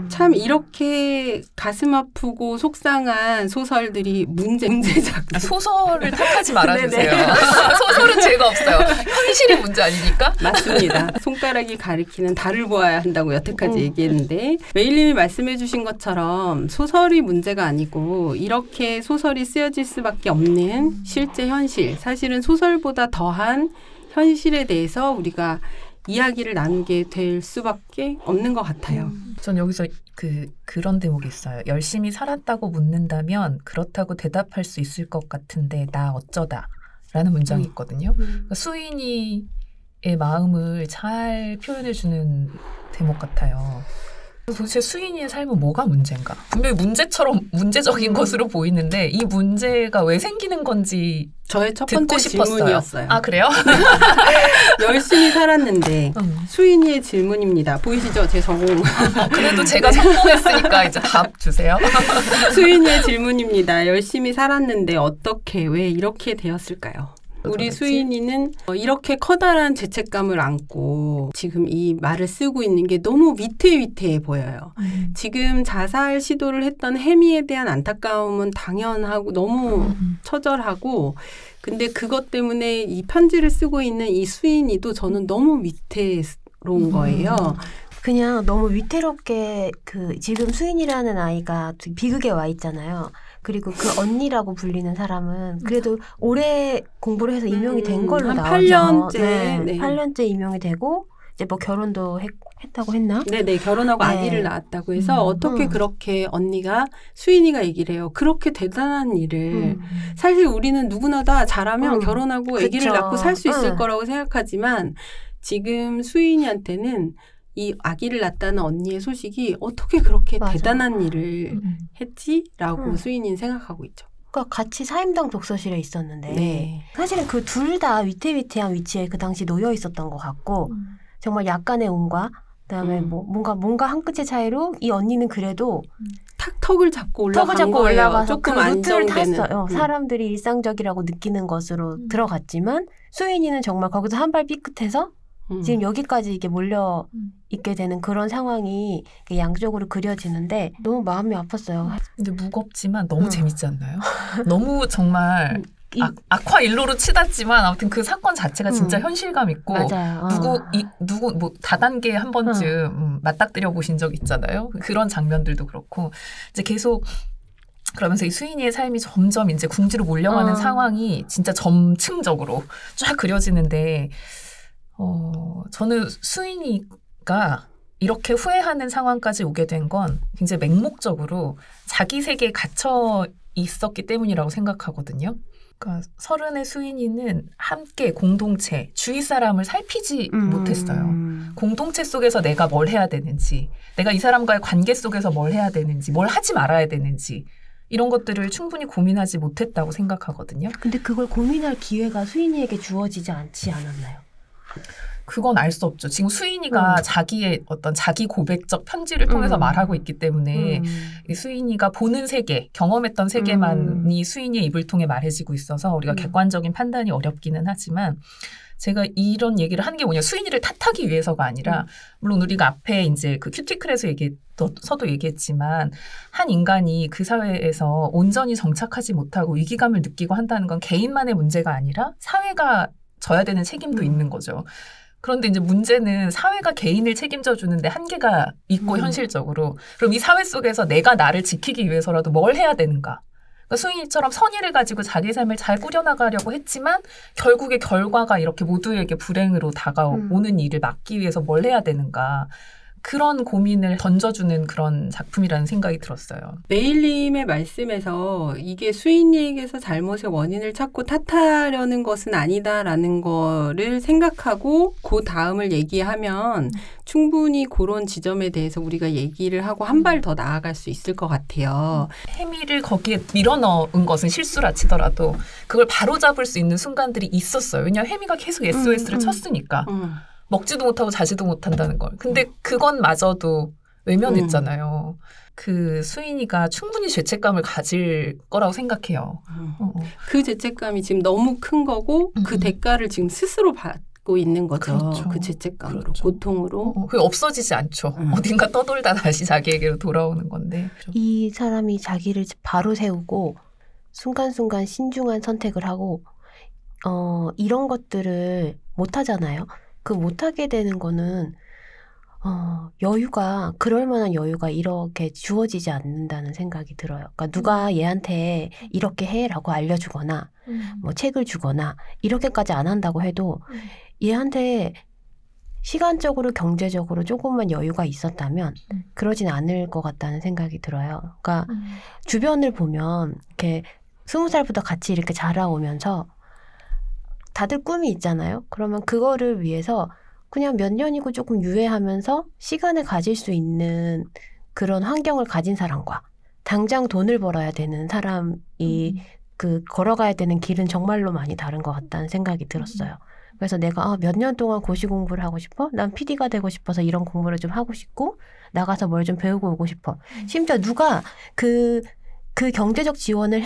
참 이렇게 가슴 아프고 속상한 소설들이 문제작. 소설을 탓하지 말아주세요. 소설은 죄가 없어요. 현실이 문제 아닙니까? 맞습니다. 손가락이 가리키는 달을 보아야 한다고 여태까지 얘기했는데 메일님이 말씀해 주신 것처럼 소설이 문제가 아니고 이렇게 소설이 쓰여질 수밖에 없는 실제 현실, 사실은 소설보다 더한 현실에 대해서 우리가 이야기를 나누게 될 수밖에 없는 것 같아요. 전 여기서 그런 대목이 있어요. 열심히 살았다고 묻는다면 그렇다고 대답할 수 있을 것 같은데 나 어쩌다 라는 문장이 있거든요. 그러니까 수인이의 마음을 잘 표현해주는 대목 같아요. 도대체 수인이의 삶은 뭐가 문제인가? 분명히 문제처럼 문제적인 것으로 보이는데 이 문제가 왜 생기는 건지 저의 첫 번째 질문이었어요. 아, 그래요? 열심히 살았는데 수인이의 질문입니다. 보이시죠? 제 성공. 그래도 제가 성공했으니까 이제 답 주세요. 수인이의 질문입니다. 열심히 살았는데 어떻게, 왜 이렇게 되었을까요? 우리 수인이는 이렇게 커다란 죄책감을 안고 지금 이 말을 쓰고 있는 게 너무 위태위태해 보여요. 지금 자살 시도를 했던 혜미에 대한 안타까움은 당연하고 너무 처절하고, 근데 그것 때문에 이 편지를 쓰고 있는 이 수인이도 저는 너무 위태로운 거예요. 그냥 너무 위태롭게 지금 수인이라는 아이가 비극에 와 있잖아요. 그리고 그 언니라고 불리는 사람은 그래도 오래 공부를 해서 임용이 된 걸로 한 나오죠. 8년째. 네. 8년째 임용이 되고 이제 뭐 결혼도 했다고 했나? 네, 결혼하고 네. 아기를 낳았다고 해서 어떻게 그렇게 언니가 수인이가 얘기를 해요. 그렇게 대단한 일을 사실 우리는 누구나 다 잘하면 결혼하고 아기를 그쵸. 낳고 살 수 있을 거라고 생각하지만 지금 수인이한테는 이 아기를 낳았다는 언니의 소식이 어떻게 그렇게 맞아. 대단한 일을 했지라고 수인이는 생각하고 있죠. 그러니까 같이 사임당 독서실에 있었는데 네. 사실은 그 둘 다 위태위태한 위치에 그 당시 놓여 있었던 것 같고 정말 약간의 운과 그다음에 뭐 뭔가 한 끗의 차이로 이 언니는 그래도 턱을 잡고 올라간 거예요. 올라가서 조금 그 루트를 안정되는. 탔어요. 사람들이 일상적이라고 느끼는 것으로 들어갔지만 수인이는 정말 거기서 한 발 삐끗해서 지금 여기까지 이게 몰려 있게 되는 그런 상황이 양쪽으로 그려지는데 너무 마음이 아팠어요. 근데 무겁지만 너무 재밌지 않나요? 너무 정말 악화 일로로 치닫지만 아무튼 그 사건 자체가 진짜 현실감 있고 맞아요. 누구 뭐 다단계 한 번쯤 맞닥뜨려 보신 적 있잖아요. 그런 장면들도 그렇고 이제 계속 그러면서 이 수인이의 삶이 점점 이제 궁지로 몰려가는 상황이 진짜 점층적으로 쫙 그려지는데 저는 수인이가 이렇게 후회하는 상황까지 오게 된 건 굉장히 맹목적으로 자기 세계에 갇혀 있었기 때문이라고 생각하거든요. 그러니까 30의 수인이는 함께 공동체, 주위 사람을 살피지 못했어요. 공동체 속에서 내가 뭘 해야 되는지, 내가 이 사람과의 관계 속에서 뭘 해야 되는지, 뭘 하지 말아야 되는지 이런 것들을 충분히 고민하지 못했다고 생각하거든요. 근데 그걸 고민할 기회가 수인이에게 주어지지 않지 않았나요? 그건 알 수 없죠. 지금 수인이가 자기의 어떤 자기 고백적 편지를 통해서 말하고 있기 때문에 이 수인이가 보는 세계, 경험했던 세계만이 수인이의 입을 통해 말해지고 있어서 우리가 객관적인 판단이 어렵기는 하지만 제가 이런 얘기를 하는 게 뭐냐, 수인이를 탓하기 위해서가 아니라 물론 우리가 앞에 이제 그 큐티클에서 서도 얘기했지만 한 인간이 그 사회에서 온전히 정착하지 못하고 위기감을 느끼고 한다는 건 개인만의 문제가 아니라 사회가 져야 되는 책임도 있는 거죠. 그런데 이제 문제는 사회가 개인을 책임져 주는데 한계가 있고 현실적으로. 그럼 이 사회 속에서 내가 나를 지키기 위해서라도 뭘 해야 되는가. 그러니까 수인이처럼 선의를 가지고 자기 삶을 잘 꾸려나가려고 했지만 결국의 결과가 이렇게 모두에게 불행으로 다가오는 일을 막기 위해서 뭘 해야 되는가. 그런 고민을 던져주는 그런 작품이라는 생각이 들었어요. 메일님의 말씀에서 이게 수인이에게서 잘못의 원인을 찾고 탓하려는 것은 아니다라는 거를 생각하고 그 다음을 얘기하면 충분히 그런 지점에 대해서 우리가 얘기를 하고 한 발 더 나아갈 수 있을 것 같아요. 혜미를 거기에 밀어넣은 것은 실수라 치더라도 그걸 바로잡을 수 있는 순간들이 있었어요. 왜냐하면 혜미가 계속 SOS를 쳤으니까. 먹지도 못하고 자지도 못한다는 걸. 근데 그건마저도 외면했잖아요. 그 수인이가 충분히 죄책감을 가질 거라고 생각해요. 그 죄책감이 지금 너무 큰 거고 그 대가를 지금 스스로 받고 있는 거죠. 그렇죠. 그 죄책감으로, 그렇죠. 고통으로. 그게 없어지지 않죠. 어딘가 떠돌다 다시 자기에게로 돌아오는 건데. 이 사람이 자기를 바로 세우고 순간순간 신중한 선택을 하고 이런 것들을 못하잖아요. 그 못하게 되는 거는 여유가, 그럴 만한 여유가 이렇게 주어지지 않는다는 생각이 들어요. 그러니까 누가 얘한테 이렇게 해라고 알려주거나 뭐 책을 주거나 이렇게까지 안 한다고 해도 얘한테 시간적으로 경제적으로 조금만 여유가 있었다면 그러진 않을 것 같다는 생각이 들어요. 그러니까 주변을 보면 이렇게 20살부터 같이 이렇게 자라오면서 다들 꿈이 있잖아요. 그러면 그거를 위해서 그냥 몇 년이고 조금 유예하면서 시간을 가질 수 있는 그런 환경을 가진 사람과 당장 돈을 벌어야 되는 사람이 그 걸어가야 되는 길은 정말로 많이 다른 것 같다는 생각이 들었어요. 그래서 내가 몇 년 동안 고시 공부를 하고 싶어? 난 PD가 되고 싶어서 이런 공부를 좀 하고 싶고 나가서 뭘 좀 배우고 오고 싶어. 심지어 누가 그 경제적 지원을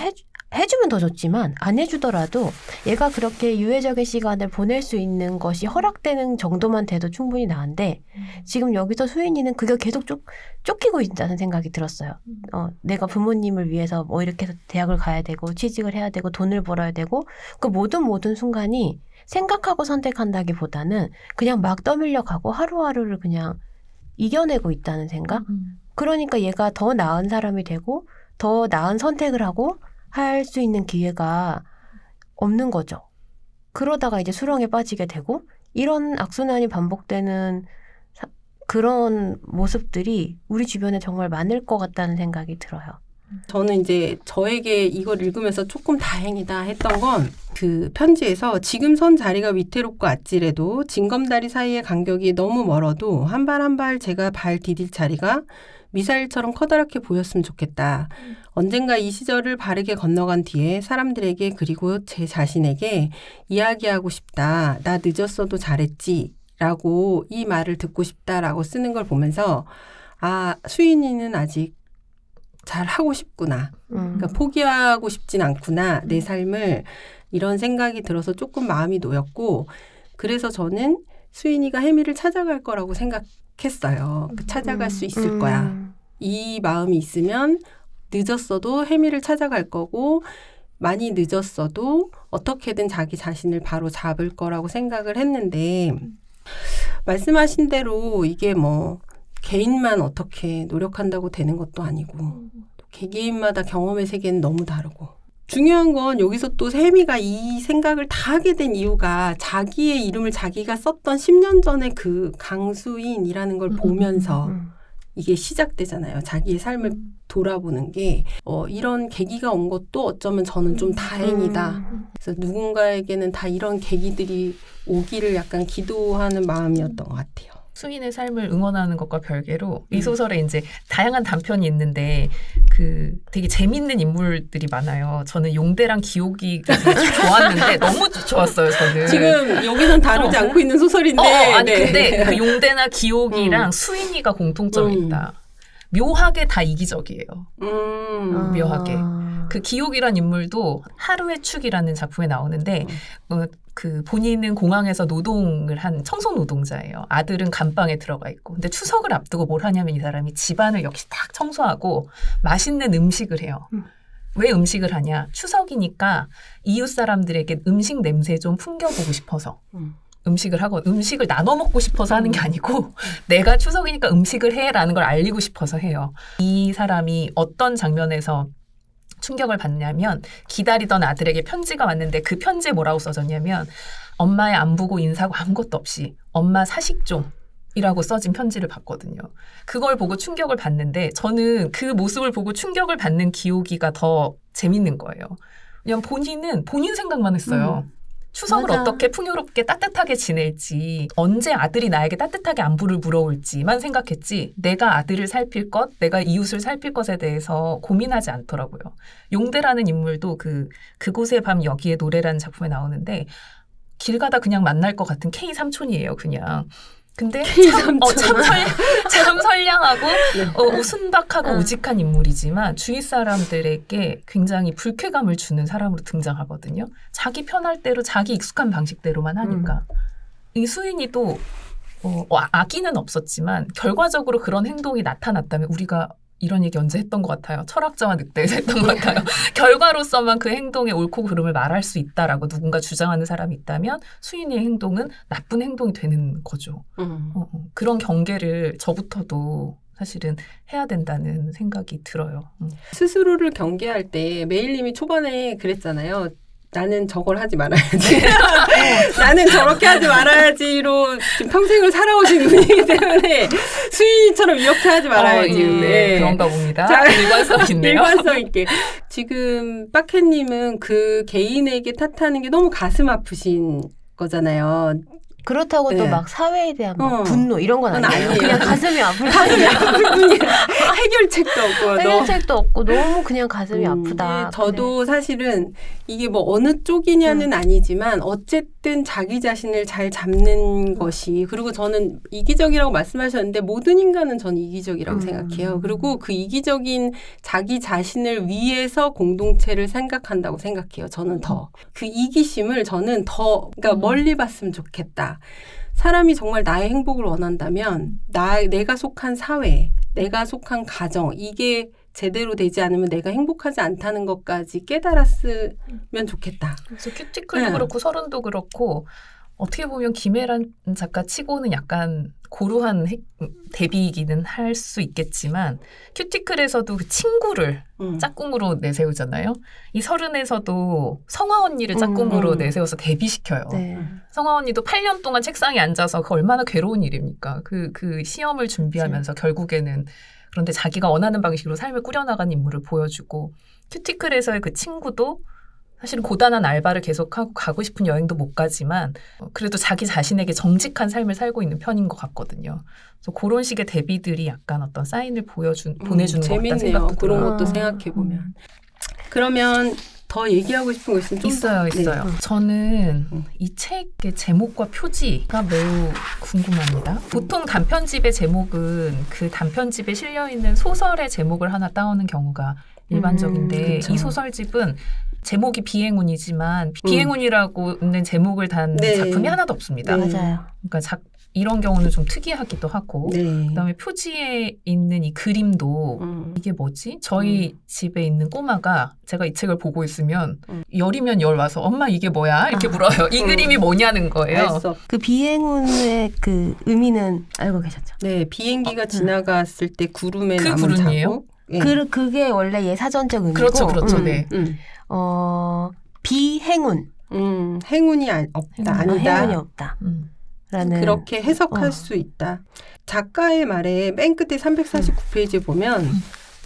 해주면 더 좋지만 안 해주더라도 얘가 그렇게 유예적인 시간을 보낼 수 있는 것이 허락되는 정도만 돼도 충분히 나은데 지금 여기서 수인이는 그게 계속 쫓기고 있다는 생각이 들었어요. 내가 부모님을 위해서 뭐 이렇게 해서 대학을 가야 되고 취직을 해야 되고 돈을 벌어야 되고 그 모든 순간이 생각하고 선택한다기보다는 그냥 막 떠밀려 가고 하루하루를 그냥 이겨내고 있다는 생각? 그러니까 얘가 더 나은 사람이 되고 더 나은 선택을 하고 할 수 있는 기회가 없는 거죠. 그러다가 이제 수렁에 빠지게 되고 이런 악순환이 반복되는 그런 모습들이 우리 주변에 정말 많을 것 같다는 생각이 들어요. 저는 이제 저에게 이걸 읽으면서 조금 다행이다 했던 건 그 편지에서 지금 선 자리가 위태롭고 아찔해도 징검다리 사이의 간격이 너무 멀어도 한 발 한 발 제가 발 디딜 자리가 미사일처럼 커다랗게 보였으면 좋겠다. 언젠가 이 시절을 바르게 건너간 뒤에 사람들에게 그리고 제 자신에게 이야기하고 싶다. 나 늦었어도 잘했지. 라고 이 말을 듣고 싶다라고 쓰는 걸 보면서 아, 수인이는 아직 잘 하고 싶구나. 그러니까 포기하고 싶진 않구나. 내 삶을 이런 생각이 들어서 조금 마음이 놓였고 그래서 저는 수인이가 혜미를 찾아갈 거라고 생각했어요. 찾아갈 수 있을 거야. 이 마음이 있으면 늦었어도 혜미를 찾아갈 거고 많이 늦었어도 어떻게든 자기 자신을 바로 잡을 거라고 생각을 했는데 말씀하신 대로 이게 뭐 개인만 어떻게 노력한다고 되는 것도 아니고 또 개개인마다 경험의 세계는 너무 다르고 중요한 건 여기서 또 혜미가 이 생각을 다 하게 된 이유가 자기의 이름을 자기가 썼던 10년 전에 그 강수인이라는 걸 보면서 이게 시작되잖아요. 자기의 삶을 돌아보는 게 이런 계기가 온 것도 어쩌면 저는 좀 다행이다. 그래서 누군가에게는 다 이런 계기들이 오기를 약간 기도하는 마음이었던 것 같아요. 수인의 삶을 응원하는 것과 별개로 이 소설에 이제 다양한 단편이 있는데 그 되게 재밌는 인물들이 많아요. 저는 용대랑 기옥이가 되게 좋았는데 너무 좋았어요. 저는 지금 여기선 다루지 않고 있는 소설인데 아니 네. 근데 그 용대나 기옥이랑 수인이가 공통점이 있다. 묘하게 다 이기적이에요. 묘하게. 그 기옥이란 인물도 하루의 축이라는 작품에 나오는데 그 본인은 공항에서 노동을 한 청소 노동자예요. 아들은 감방에 들어가 있고. 근데 추석을 앞두고 뭘 하냐면 이 사람이 집안을 역시 딱 청소하고 맛있는 음식을 해요. 왜 음식을 하냐? 추석이니까 이웃 사람들에게 음식 냄새 좀 풍겨보고 싶어서. 음식을 하고 음식을 나눠 먹고 싶어서 하는 게 아니고 내가 추석이니까 음식을 해라는 걸 알리고 싶어서 해요. 이 사람이 어떤 장면에서 충격을 받냐면 기다리던 아들에게 편지가 왔는데 그 편지에 뭐라고 써졌냐면 엄마의 안 보고 인사하고 아무것도 없이 엄마 사식 좀 이라고 써진 편지를 봤거든요. 그걸 보고 충격을 받는데 저는 그 모습을 보고 충격을 받는 기옥이가 더 재밌는 거예요. 그냥 본인은 본인 생각만 했어요. 추석을 맞아. 어떻게 풍요롭게 따뜻하게 지낼지 언제 아들이 나에게 따뜻하게 안부를 물어올지만 생각했지 내가 아들을 살필 것, 내가 이웃을 살필 것에 대해서 고민하지 않더라고요. 용대라는 인물도 그곳의 밤 여기에 노래라는 작품에 나오는데 길 가다 그냥 만날 것 같은 K 삼촌이에요. 그냥. 근데 참 선량하고 네. 순박하고 우직한 인물이지만 주위 사람들에게 굉장히 불쾌감을 주는 사람으로 등장하거든요. 자기 편할 대로 자기 익숙한 방식대로만 하니까. 이 수인이도 악의는 없었지만 결과적으로 그런 행동이 나타났다면 우리가 이런 얘기 언제 했던 것 같아요. 철학자와 늑대에서 했던 것 같아요. 결과로서만 그 행동의 옳고 그름을 말할 수 있다라고 누군가 주장하는 사람이 있다면 수인의 행동은 나쁜 행동이 되는 거죠. 그런 경계를 저부터도 사실은 해야 된다는 생각이 들어요. 스스로를 경계할 때 메일님이 초반에 그랬잖아요. 나는 저걸 하지 말아야지. 나는 저렇게 하지 말아야지로 지금 평생을 살아오신 분이기 때문에 수인이처럼 이렇게 하지 말아야지. 네. 그런가 봅니다. 자, 일관성 있네요. 일관성 있게. 지금 빠케님은 그 개인에게 탓하는 게 너무 가슴 아프신 거잖아요. 그렇다고 또 막 사회에 대한 분노 이런 건 아니에요. 그냥 가슴이 아플 뿐이야. 해결책도 없고. 해결책도 없고 너무 그냥 가슴이 아프다. 저도 사실은 이게 뭐 어느 쪽이냐는 아니지만 어쨌든 자기 자신을 잘 잡는 것이 그리고 저는 이기적이라고 말씀하셨는데 모든 인간은 전 이기적이라고 생각해요. 그리고 그 이기적인 자기 자신을 위해서 공동체를 생각한다고 생각해요. 저는 더. 그 이기심을 저는 더 그러니까 멀리 봤으면 좋겠다. 사람이 정말 나의 행복을 원한다면 내가 속한 사회, 내가 속한 가정 이게 제대로 되지 않으면 내가 행복하지 않다는 것까지 깨달았으면 좋겠다. 그래서 큐티클도 그렇고 서른도 그렇고 어떻게 보면 김혜란 작가 치고는 약간 고루한 대비이기는 할 수 있겠지만 큐티클에서도 그 친구를 짝꿍으로 내세우잖아요. 이 서른에서도 성화 언니를 짝꿍으로 내세워서 데뷔시켜요. 네. 성화 언니도 8년 동안 책상에 앉아서 그 얼마나 괴로운 일입니까? 그 시험을 준비하면서 결국에는 그런데 자기가 원하는 방식으로 삶을 꾸려나가는 인물을 보여주고 큐티클에서의 그 친구도 사실은 고단한 알바를 계속하고 가고 싶은 여행도 못 가지만 그래도 자기 자신에게 정직한 삶을 살고 있는 편인 것 같거든요. 그래서 그런 식의 데뷔들이 약간 어떤 사인을 보내주는 것 같다는 생각도 그런 들어요. 것도 생각해보면. 그러면 더 얘기하고 싶은 거 있으면 좀 있어요. 저는 이 책의 제목과 표지가 매우 궁금합니다. 보통 단편집의 제목은 그 단편집에 실려있는 소설의 제목을 하나 따오는 경우가 일반적인데 이 소설집은 제목이 비행운이지만 비행운이라고 있는 제목을 단 작품이 하나도 없습니다. 맞아요. 그러니까 이런 경우는 좀 특이하기도 하고 그다음에 표지에 있는 이 그림도 이게 뭐지? 저희 집에 있는 꼬마가 제가 이 책을 보고 있으면 열이면 열 와서 엄마 이게 뭐야? 이렇게 물어요. 이 그림이 뭐냐는 거예요. 그 비행운의 그 의미는 알고 계셨죠? 네, 비행기가 지나갔을 때 구름에 그 남은 구름이에요? 자국. 네. 그게 원래 사전적 의미고. 그렇죠. 네. 비행운. 행운이 없다. 아니다. 행운이 없다. 라는 그렇게 해석할 수 있다. 작가의 말에 맨 끝에 349페이지에 보면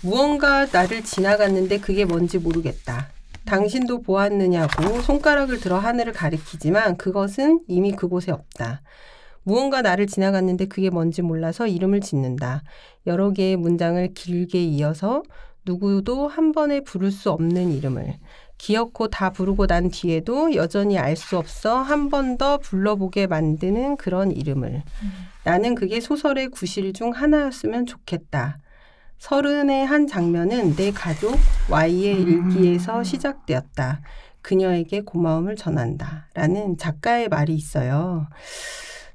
무언가 나를 지나갔는데 그게 뭔지 모르겠다. 당신도 보았느냐고 손가락을 들어 하늘을 가리키지만 그것은 이미 그곳에 없다. 무언가 나를 지나갔는데 그게 뭔지 몰라서 이름을 짓는다. 여러 개의 문장을 길게 이어서 누구도 한 번에 부를 수 없는 이름을. 기어코 다 부르고 난 뒤에도 여전히 알 수 없어 한 번 더 불러보게 만드는 그런 이름을. 나는 그게 소설의 구실 중 하나였으면 좋겠다. 서른의 한 장면은 내 가족 Y의 일기에서 시작되었다. 그녀에게 고마움을 전한다. 라는 작가의 말이 있어요.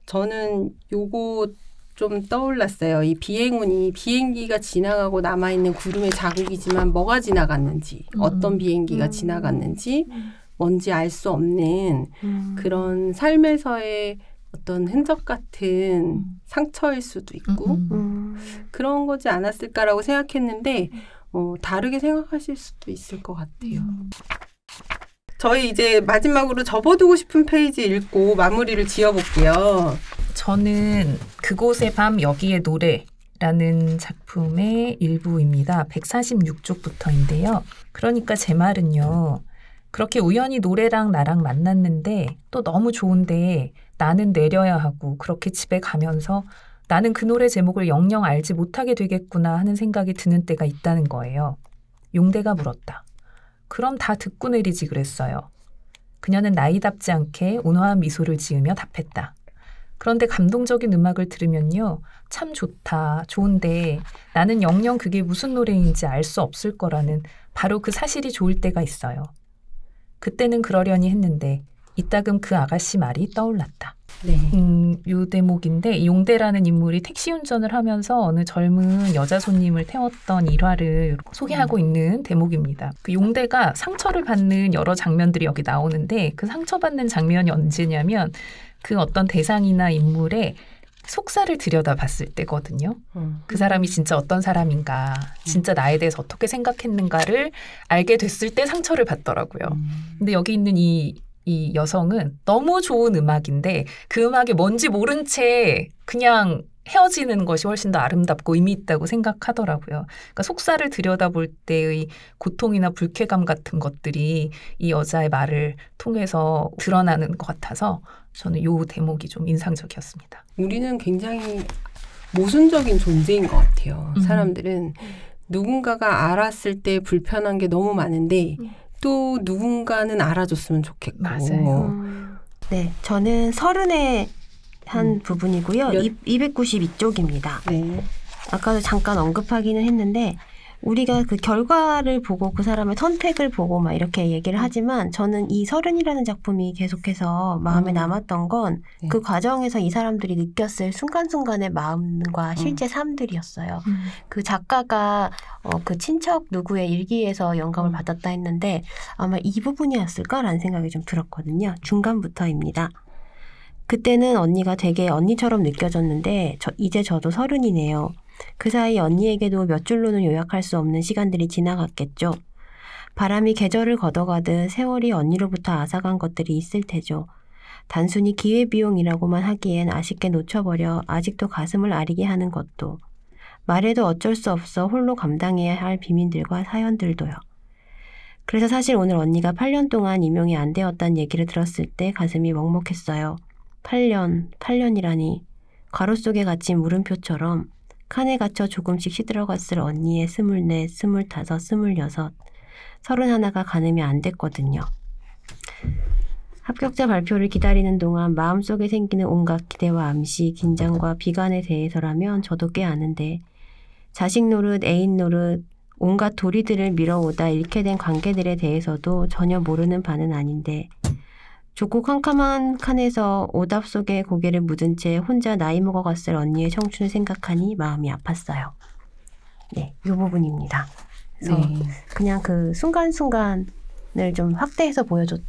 저는 요거 좀 떠올랐어요. 이 비행운이 비행기가 지나가고 남아있는 구름의 자국이지만 뭐가 지나갔는지 어떤 비행기가 지나갔는지 뭔지 알 수 없는 그런 삶에서의 어떤 흔적 같은 상처일 수도 있고 그런 거지 않았을까라고 생각했는데 다르게 생각하실 수도 있을 것 같아요. 저희 이제 마지막으로 접어두고 싶은 페이지 읽고 마무리를 지어볼게요. 저는 그곳의 밤 여기의 노래라는 작품의 일부입니다. 146쪽부터인데요. 그러니까 제 말은요. 그렇게 우연히 노래랑 나랑 만났는데 또 너무 좋은데 나는 내려야 하고 그렇게 집에 가면서 나는 그 노래 제목을 영영 알지 못하게 되겠구나 하는 생각이 드는 때가 있다는 거예요. 용대가 물었다. 그럼 다 듣고 내리지 그랬어요. 그녀는 나이답지 않게 온화한 미소를 지으며 답했다. 그런데 감동적인 음악을 들으면요. 참 좋다, 좋은데 나는 영영 그게 무슨 노래인지 알 수 없을 거라는 바로 그 사실이 좋을 때가 있어요. 그때는 그러려니 했는데 이따금 그 아가씨 말이 떠올랐다. 네. 요 대목인데 용대라는 인물이 택시 운전을 하면서 어느 젊은 여자 손님을 태웠던 일화를 소개하고 있는 대목입니다. 그 용대가 상처를 받는 여러 장면들이 여기 나오는데 그 상처받는 장면이 언제냐면 그 어떤 대상이나 인물의 속사를 들여다봤을 때거든요. 그 사람이 진짜 어떤 사람인가, 진짜 나에 대해서 어떻게 생각했는가를 알게 됐을 때 상처를 받더라고요. 근데 여기 있는 이 여성은 너무 좋은 음악인데 그 음악이 뭔지 모른 채 그냥 헤어지는 것이 훨씬 더 아름답고 의미 있다고 생각하더라고요. 그러니까 속사를 들여다볼 때의 고통이나 불쾌감 같은 것들이 이 여자의 말을 통해서 드러나는 것 같아서 저는 이 대목이 좀 인상적이었습니다. 우리는 굉장히 모순적인 존재인 것 같아요. 사람들은 누군가가 알았을 때 불편한 게 너무 많은데 또 누군가는 알아줬으면 좋겠고. 맞아요. 네, 저는 서른의 한 부분이고요. 292쪽입니다. 네. 아까도 잠깐 언급하기는 했는데 우리가 그 결과를 보고 그 사람의 선택을 보고 막 이렇게 얘기를 하지만 저는 이 서른이라는 작품이 계속해서 마음에 남았던 건 그 과정에서 이 사람들이 느꼈을 순간순간의 마음과 실제 삶들이었어요. 그 작가가 그 친척 누구의 일기에서 영감을 받았다 했는데 아마 이 부분이었을까라는 생각이 좀 들었거든요. 중간부터입니다. 그때는 언니가 되게 언니처럼 느껴졌는데 이제 저도 30이네요. 그 사이 언니에게도 몇 줄로는 요약할 수 없는 시간들이 지나갔겠죠. 바람이 계절을 걷어가듯 세월이 언니로부터 앗아간 것들이 있을 테죠. 단순히 기회비용이라고만 하기엔 아쉽게 놓쳐버려 아직도 가슴을 아리게 하는 것도. 말해도 어쩔 수 없어 홀로 감당해야 할 비밀들과 사연들도요. 그래서 사실 오늘 언니가 8년 동안 임용이 안 되었다는 얘기를 들었을 때 가슴이 먹먹했어요. 8년이라니. 괄호 속에 갇힌 물음표처럼 칸에 갇혀 조금씩 시들어갔을 언니의 24, 25, 26, 31가 가늠이 안 됐거든요. 합격자 발표를 기다리는 동안 마음속에 생기는 온갖 기대와 암시, 긴장과 비관에 대해서라면 저도 꽤 아는데 자식 노릇, 애인 노릇, 온갖 도리들을 밀어오다 잃게 된 관계들에 대해서도 전혀 모르는 바는 아닌데 좁고 캄캄한 칸에서 오답 속에 고개를 묻은 채 혼자 나이 먹어갔을 언니의 청춘을 생각하니 마음이 아팠어요. 네, 이 부분입니다. 그래서 그냥 그 순간순간을 좀 확대해서 보여줬던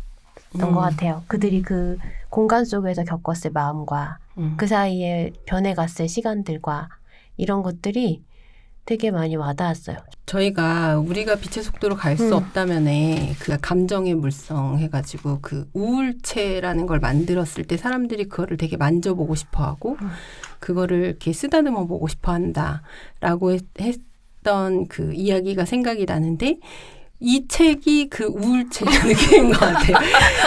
것 같아요. 그들이 그 공간 속에서 겪었을 마음과 그 사이에 변해갔을 시간들과 이런 것들이 되게 많이 와닿았어요. 우리가 빛의 속도로 갈 수 없다면에 그 감정의 물성 해가지고 그 우울체라는 걸 만들었을 때 사람들이 그거를 되게 만져보고 싶어하고 그거를 이렇게 쓰다듬어 보고 싶어한다라고 했던 그 이야기가 생각이 나는데 이 책이 그 우울체 느낌인 것 같아요.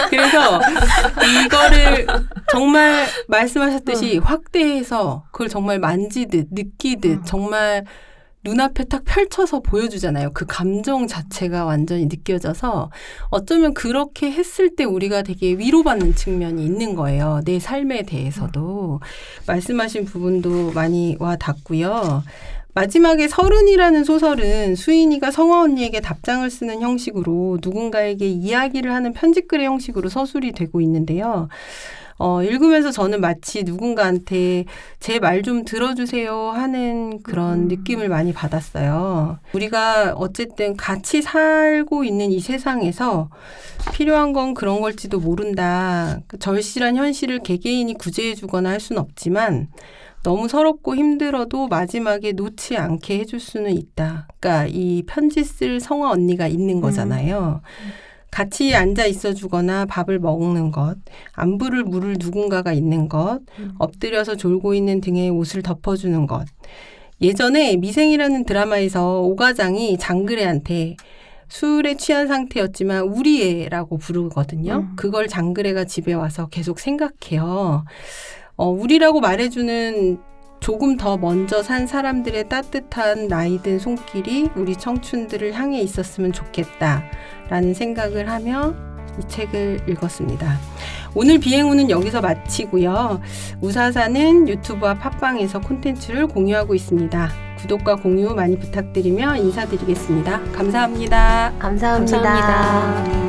그래서 이거를 정말 말씀하셨듯이 확대해서 그걸 정말 만지듯 느끼듯 정말 눈앞에 딱 펼쳐서 보여주잖아요. 그 감정 자체가 완전히 느껴져서 어쩌면 그렇게 했을 때 우리가 되게 위로받는 측면이 있는 거예요. 내 삶에 대해서도. 말씀하신 부분도 많이 와 닿고요. 마지막에 30이라는 소설은 수인이가 성화 언니에게 답장을 쓰는 형식으로 누군가에게 이야기를 하는 편지글의 형식으로 서술이 되고 있는데요. 읽으면서 저는 마치 누군가한테 제 말 좀 들어주세요 하는 그런 느낌을 많이 받았어요. 우리가 어쨌든 같이 살고 있는 이 세상에서 필요한 건 그런 걸지도 모른다. 절실한 현실을 개개인이 구제해 주거나 할 수는 없지만 너무 서럽고 힘들어도 마지막에 놓지 않게 해줄 수는 있다. 그러니까 이 편지 쓸 성화 언니가 있는 거잖아요. 같이 앉아 있어 주거나 밥을 먹는 것, 안부를 물을 누군가가 있는 것, 엎드려서 졸고 있는 등에 옷을 덮어주는 것. 예전에 미생이라는 드라마에서 오가장이 장그래한테 술에 취한 상태였지만 우리 애라고 부르거든요. 그걸 장그래가 집에 와서 계속 생각해요. 우리라고 말해주는 조금 더 먼저 산 사람들의 따뜻한 나이든 손길이 우리 청춘들을 향해 있었으면 좋겠다라는 생각을 하며 이 책을 읽었습니다. 오늘 비행우는 여기서 마치고요. 우사사는 유튜브와 팟빵에서 콘텐츠를 공유하고 있습니다. 구독과 공유 많이 부탁드리며 인사드리겠습니다. 감사합니다. 감사합니다.